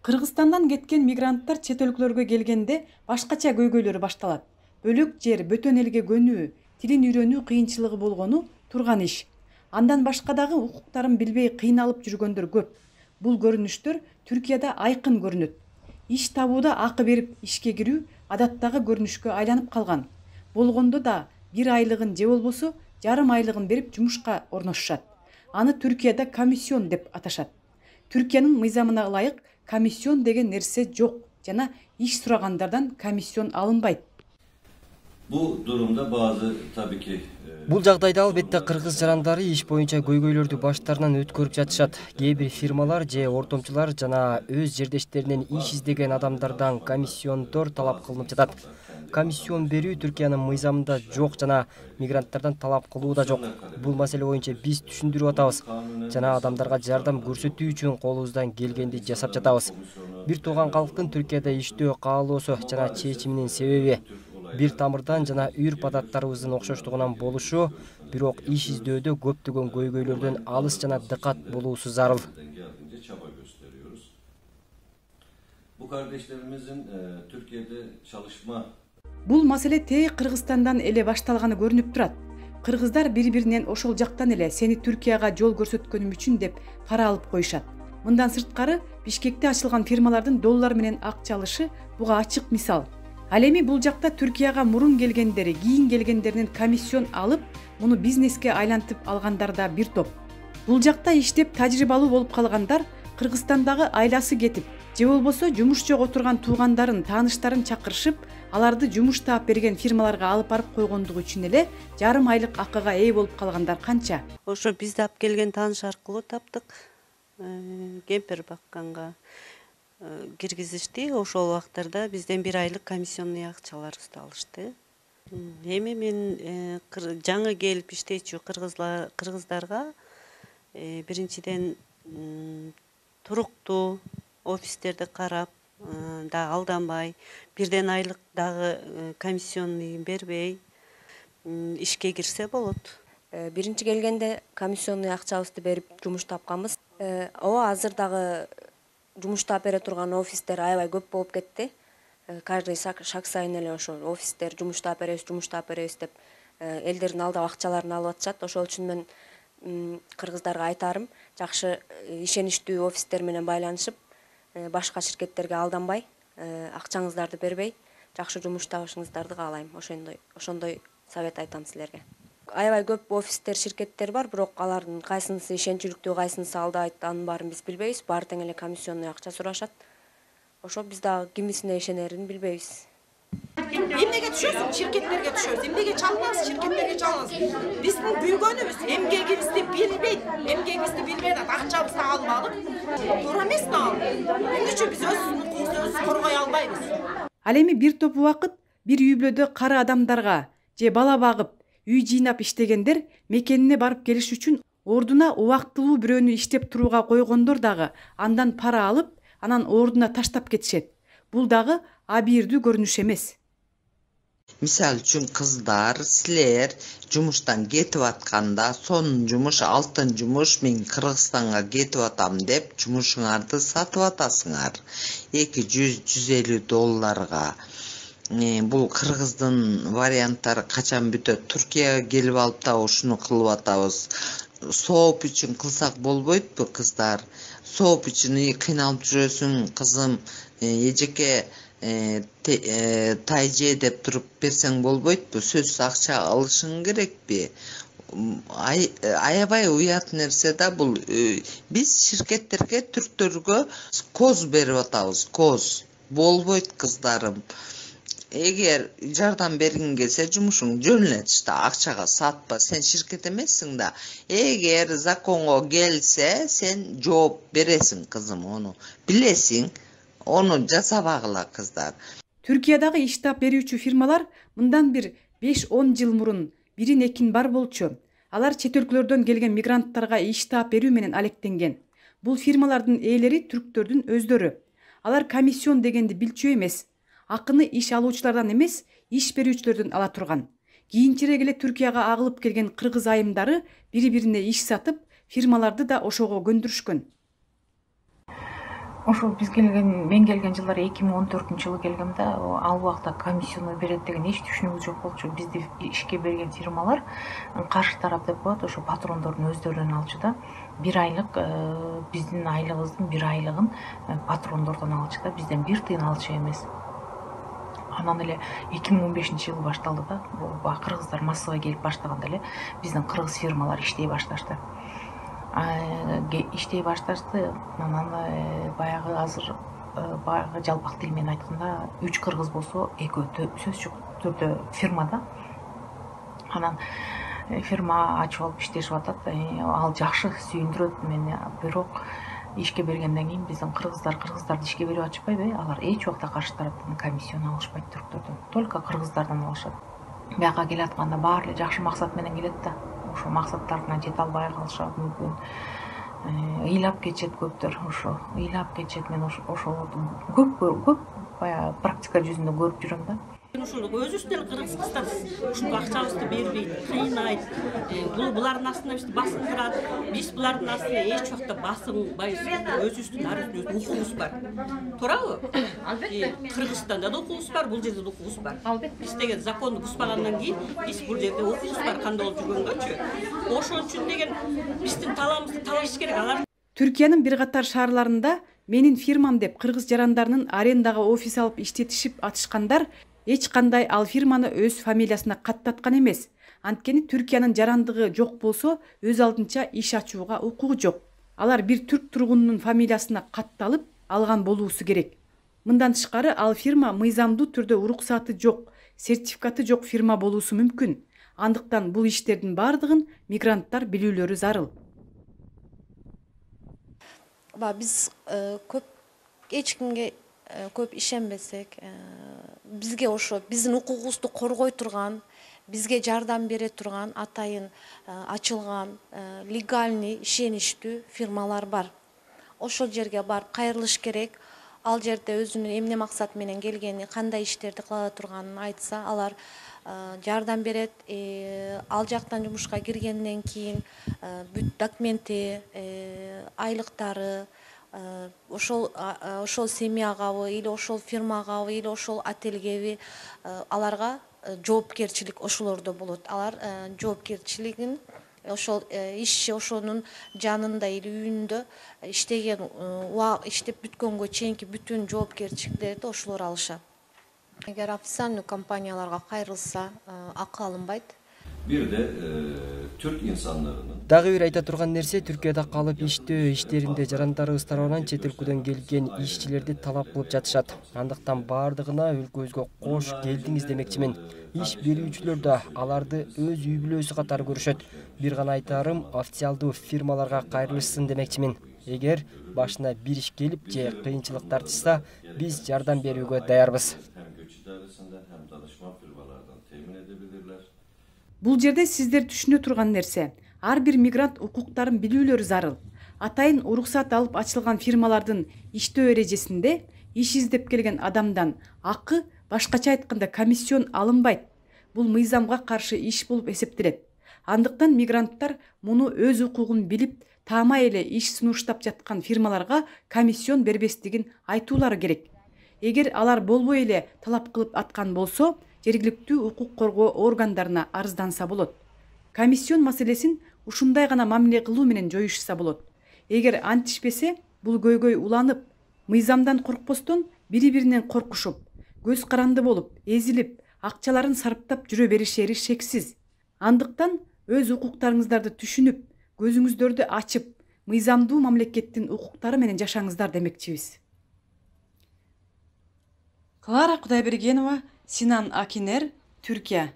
Кыргызстандан кеткен мигранттар чет өлкөлөргө келгенде башкача көйгөйлөрү башталат. Бөлөк жер, бөтөн элге көнүү, тилин үйрөнүү кыйынчылыгы болгону турган иш. Андан башка дагы укуктарын билбей кыйналып жүргөндөр көп. Бул көрүнүштөр Түркияда айкын көрүнөт. Иш табууда акы берип ишке кирүү адаттагы көрүнүшкө айланып калган. Болгондо да бир айлыгын же болбосо жарым айлыгын берип жумушка орношушат. Аны Түркияда комиссион деп аташат. Түркиянын мыйзамына ылайык комиссион деген нерсе жок жана иш сурагандардан комиссион алынбайт. Bu durumda bazı tabii ki Бул жагдайда албетте кыргыз жарандары иш боюнча көйгөйлөрдү баштарынан өткөрүп жатышат. Кээ бир фирмалар же ортомчулар жана өз жердештеринен иш издеген адамдардан комиссиондор талап кылынып жатат. Комиссион берүү Түркиянын мыйзамында жок жана мигранттардан талап кылуу да жок. Бул маселе боюнча биз түшүндүрүп атабыз жана адамдарга жардам көрсөтүү үчүн колубуздан келгенди жасап жатабыз. Бир тууган калктын Түркияда иштөө каалоосу жана чечиминин себеби бир тамырдан жана үрп адаттарыбыздын окшоштугунан болушу, бирок иш издөөдө көптөгөн көйгөйлөрдөн алыс жана дыкат болуусу зарыл. Bu kardeşlerimizin Türkiye'de çalışma Бул маселе тээ Кыргызстандан эле башталганы көрүнүп турат. Кыргыздар бири-биринен ошол жактан эле сени Түркияга жол көрсөткөнүм үчүн деп пара алып коюшат. Мындан сырткары Бишкекте ачылган фирмалардын доллар менен акча алышы буга ачык мисал. Ал эми бул жакта Түркияга мурун келгендери, кийин келгендеринен комиссион алып, муну бизнеске айлантып алгандар да бир топ. Бул жакта иштеп тажрыйбалуу болуп калгандар Кыргызстандагы айласы кетип, же болбосо жумуш жок отурган туугандарын, тааныштарын чакырышып, аларды жумуш таап берген фирмаларга алып барып койгондугу үчүн эле жарым айлык акыга ээ болуп калгандар канча. Ошо бизди алып келген тааныш аркылуу таптык. Кемпир бакканга киргизишти. Ошол убактарда бизден бир айлык комиссионный акчаларыбызды алышты. Эми мен жаңы келип иштечү кыргыздарга биринчиден туруктуу офистерди карап, да алданбай, бирден айлык дагы комиссионный бербей ишке кирсе болот. Биринчи келгенде комиссионный акчабызды берип жумуш тапканбыз. Ооба азыр дагы жумуш таап бере турган офистер аябай көп болуп кетти. Каждый шаг сайын эле ошо офистер жумуш таап беребиз деп элдердин алдап акчаларын алып атышат. Ошол үчүн мен кыргыздарга айтарым, жакшы ишеничтүү офистер менен байланышып, башка ширкеттерге алданбай, акчаңыздарды бербей, жакшы жумуш табышыңыздарды каалайм. Ошондой совет айтам силерге. Аябай көп офистер, ширкеттер бар, бирок алардын кайсынысы ишенчиликтүү, кайсынысы алдайт, анын баарын биз билбейбиз. Баары тең эле комиссионный акча сурашат. Ошо биз дагы кимисине ишенерин билбейбиз. Эмнеге түшөсүң? Ширкеттерге түшөбүз. Эмнеге чалынабыз? Ширкеттерге чалынабыз. Биздин бүгөнүбүз эмгегибизди билбейт. Эмгегибизди билбейт, акчабызды албадык. Туура эмеспи ал? Эмне үчүн биз өз укугубузду өзүбүз коргой албайбыз? Ал эми бир топ убакыт бир үй бүлөдө кары адамдарга же бала багып, үй жыйнап иштегендер мекенине барып келиш үчүн ордуна убактылуу бирөөнү иштеп турууга койгондор дагы андан пара алып, анан ордуна таштап кетишет. Бул дагы абийирдүү көрүнүш эмес. Misal үчүн кыздар, силер жумуштан кетип атканда, сонун жумуш, алтын жумуш, мен Кыргызстанга кетип атам деп жумушуңарды сатып атасыңар. 200-150 долларга. Бул кыргыздын варианттары качан бүтөт? Түркияга келип алып да ушуну кылып атабыз. Сооп үчүн кылсак болбойбу кыздар? Сооп үчүн кыйналып жүрөсүң, кызым, эжеке тайже деп туруп берсең болбойбу? Сөзсүз акча алышың керекпи? Аябай уят нерсе да бул. Биз ширкеттерге, түрктөргө коз берип атабыз, коз. Болбойт кыздарым. Эгер жардам бергиң келсе, жумушуң жөн эле иште, акчага сатпа. Сен ширкет эмессиң да. Эгер законго келсе, сен жооп бересиң, кызым, ону билесиң. Ону жасабагыла кыздар. Түркиядагы иш таап берүүчү фирмалар мындан бир 5-10 жыл мурун бирин-экин бар болчу. Алар чет өлкөлөрдөн келген мигранттарга иш таап берүү менен алектенген. Бул фирмалардын ээлери түрктөрдүн өздөрү. Алар комиссион дегенди билчү эмес. Акыны иш алуучулардан эмес, иш берүүчүлөрдөн ала турган. Кийинчерээк эле Түркияга агылып келген кыргыз айымдары бири-бирине иш сатып, фирмаларды да ошого көндүрүшкөн. Ошо мен келген жылдары 2014 жылы келгем да, ал убакта комиссионный берет деген эч түшүнүгүбүз жок болчу. Бизди ишке берген фирмалар каршы тарап деп коет, ошо патрондордун өздөрүнөн алчу да. 1 айлык биздин айлыгыбыздын 1 айлыгын патрондордон алчу да, бизден 1 тыйын алчу эмес. Анан эле 2015-жылы башталды да, кыргыздар массага келип баштаганда эле биздин кыргыз фирмалар иштей башташты. Анан баягы азыр баягы жалпак тил менен айтканда 3 кыргыз болсо 2 сөзсүз түрдө фирмада. Анан фирма ачып алып иштешип атат. Ал жакшы сүйүндүрөт мени, бирок ишке бергенден кийин биздин кыргыздарды ишке берип атышпайбы? Алар эч убакта каршы тараптан комиссион алышпайт түрктөрдөн. Только кыргыздардан алышат. Бияка келе атканда баары эле жакшы максат менен келет да. Ошо максаттарына жете албай калышат мүмкүн. Ыйлап кетишет көптөр, ошо ыйлап кетишет. Мен ошолорду көп баягы практика жүзүндө көрүп жүрөм да. Ошол өзүбүз деле Кыргызстан ушул акчабызды бербейт, кыйнайт. Булардын астына бизди басындырат. Биз булардын астына эч убакта басынбайбыз. Өзүбүздүн ар өзүбүздүн укугубуз бар. Туурабы? Албетте. Кыргызстанда да укугубуз бар, бул жерде да укугубуз бар. Албетте. Биз деген законду бузбагандан кийин биз бул жерде укугубуз бар, кандай болуп жүргөнгөчү. Ошон үчүн деген биздин талабыбызды талаш керек. Алар Түркиянын бир катар шаарларында менин фирмам деп кыргыз жарандарынын арендага офис алып иштетишип атышкандар эч кандай ал фирманы өз фамилиясына каттаткан эмес. Анткени Түркиянын жарандыгы жок болсо, өз алдынча иш ачууга укугу жок. Алар бир түрк тургунунун фамилиясына катталып алган болуусу керек. Мындан тышкары ал фирма мыйзамдуу түрдө уруксаты жок, сертификаты жок фирма болуусу мүмкүн. Андыктан бул иштердин бардыгын мигранттар билүүлөрү зарыл. Биз көп эч кимге көп ишенбесек, бизге ошо биздин укугубузду коргой турган, бизге жардам бере турган атайын ачылган легальный, ишеничтүү фирмалар бар. Ошол жерге барып кайрылыш керек. Ал жерде өзүнүн эмне максат менен келгени, кандай иштерди кыла турганын айтса, алар жардам берет. Ал жактан жумушка киргенден кийин бүт документи, айлыктары, ошол семьягабы или ошол фирмагабы или ошол отелгеби, аларга жоопкерчилик ошолордо болот. Алар жоопкерчилигин ошол ишчи ошонун жанында или үйүндө иштеген иштеп бүткөнгө чейинки бүтүн жоопкерчиликтерди ошолор алышат. Эгер официальный компанияларга кайрылса, акы алынбайт. Bir de Türk insanlarının Дагы бир айта турган нерсе, Түркияда калып иштөө иштеринде жарандарыбыз тарабынан чет өлкөдөн келген ишчилерди талап кылып жатышат. Андыктан бардыгына өлкөбүзгө кош келдиңиз демекчимин. Иш берүүчүлөр да аларды өз үй бүлөсү катары көрүшөт. Бир гана айтарым, официалдуу фирмаларга кайрылышсын демекчимин. Эгер башына бир иш келип же кыйынчылык тартышса, биз жардам берүүгө даярбыз. hem göç idaresinden hem danışman firmalardan temin edebilirler. Бул жерде сиздер түшүнө турган нерсе, ар бир мигрант укуктарын билүүлөрү зарыл. Атайын уруксат алып ачылган фирмалардын иштөө эрежесинде иш издеп келген адамдан акы, башкача айтканда комиссион алынбайт. Бул мыйзамга каршы иш болуп эсептелет. Андыктан мигранттар муну өз укугун билип, таамай эле иш сунуштап жаткан фирмаларга комиссион бербестигин айтуулары керек. Эгер алар болбой эле талап кылып аткан болсо, жергиликтүү укук коргоо органдарына арызданса болот. Комиссион маселесин ушундай гана мамиле кылуу менен жоюшса болот. Эгер антишпесе, бул көйгөй уланып, мыйзамдан коркпостон бири-биринен коркушуп, көз каранды болуп, эзилип, акчаларын сарптап жүрө беришери шексиз. Андыктан өз укуктарыңыздарды түшүнүп, көзүңүздөрдү ачып, мыйзамдуу мамлекеттин укуктары менен жашаңыздар демекчибиз. Клара Кудайбергенова, Синан Акинер, Түркия.